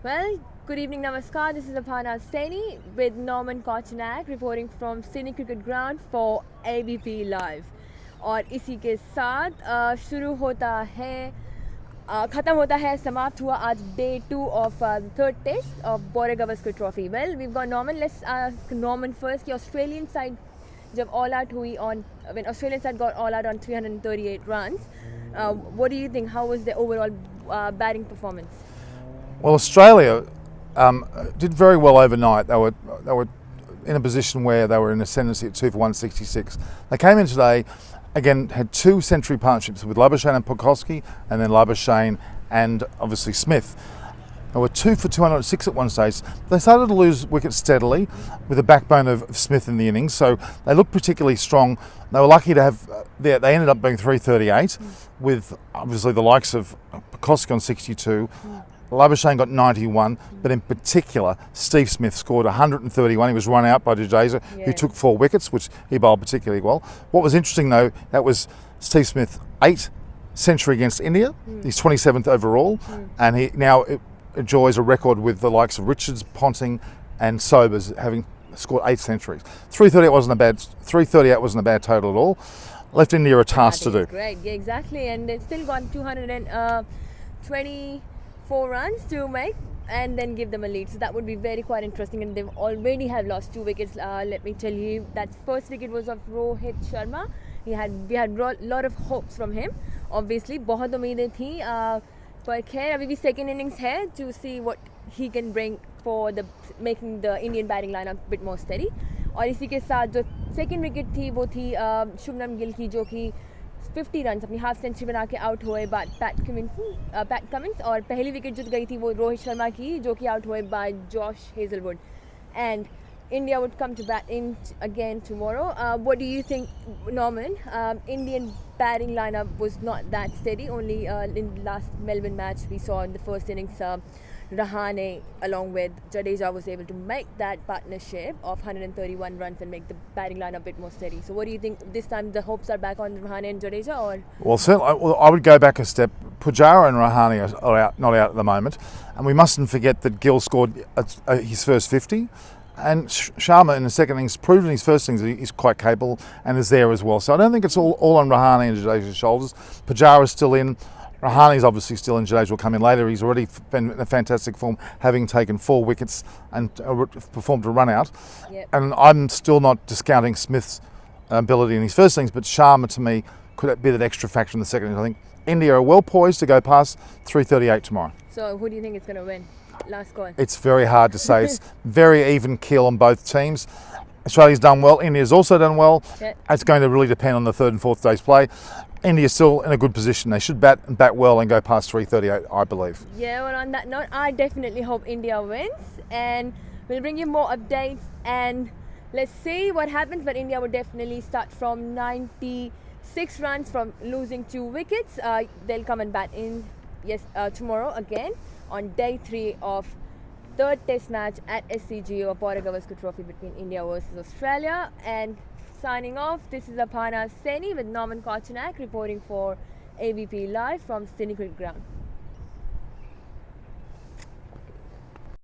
Well, good evening, namaskar. This is Aparna Saini with Norman Kochannek reporting from Sydney Cricket Ground for ABP Live. और इसी के साथ शुरू होता है ख़त्म होता है समाप्त हुआ आज day 2 of third test of Border Gavaskar Trophy. Well, we've got Norman. Let's ask Norman first. The Australian side जब all out हुई on when Australian side got all out on 338 runs, what do you think? How was the overall batting performance? Well, Australia did very well overnight. They were in a position where they were in ascendancy at 2 for 166. They came in today, again, had two century partnerships with Labuschagne and Pucovski, and then Labuschagne and obviously Smith. They were 2 for 206 at one stage. They started to lose wickets steadily with the backbone of Smith in the innings, so they looked particularly strong. They were lucky to have, they ended up being 338 with obviously the likes of Pucovski on 62. Labuschagne got 91, but in particular, Steve Smith scored 131. He was run out by Jadeja, who took 4 wickets, which he bowled particularly well. What was interesting, though, that was Steve Smith 8 century against India. He's 27th overall, and he now enjoys a record with the likes of Richards, Ponting, and Sobers having scored 8 centuries. 338 wasn't a bad total at all. Left India a task to do. Great, yeah, exactly, and they've still got 224 runs to make and then give them a lead, so that would be very quite interesting. And they've already have lost 2 wickets. Let me tell you, that first wicket was of Rohit Sharma. We had lot of hopes from him. Obviously बहुत उम्मीदें थी, पर खैर अभी भी second innings है to see what he can bring for the making the Indian batting lineup a bit more steady. और इसी के साथ जो second wicket थी वो थी शुभमन गिल की, जो कि 50 रन अपनी हाफ सेंचुरी बना के आउट हुए बाय पैट कमिंस, और पहली विकेट जो गई थी वो रोहित शर्मा की, जो कि आउट हुए by Josh Hazlewood. And India would come to bat in again tomorrow. What do you think, Norman? Indian batting lineup was not that steady. Only in last Melbourne match we saw in the first innings Rahane along with Jadeja was able to make that partnership of 131 runs and make the batting lineup a bit more steady. So what do you think this time? The hopes are back on Rahane and Jadeja, or? Well, certainly, I would go back a step. Pujara and Rahane are out, not out at the moment, and we mustn't forget that Gill scored his first 50. And Sharma in the second innings proved in his first innings he's quite capable and is there as well. So I don't think it's all on Rahane and Jadeja's shoulders. Pujara is still in. Rahane's obviously still in. Jadeja will come in later. He's already been in a fantastic form, having taken 4 wickets and performed a run out. Yep. And I'm still not discounting Smith's ability in his first innings, but Sharma to me could be that extra factor in the second innings. I think India are well poised to go past 338 tomorrow. So who do you think is going to win? Last call. It's very hard to say. It's very even keel on both teams. Australia's done well. India's also done well. Yeah. It's going to really depend on the third and fourth day's play. India's still in a good position. They should bat well and go past 338, I believe. Yeah, well, on that note, I definitely hope India wins, and we'll bring you more updates, and let's see what happens. But India would definitely start from 96 runs from losing 2 wickets. They'll come and bat in tomorrow again on day 3 of third test match at SCG or Border Gavaskar Trophy between India versus Australia. And signing off, this is Aparna Saini with Norman Kochannek reporting for ABP Live from Sydney Cricket Ground.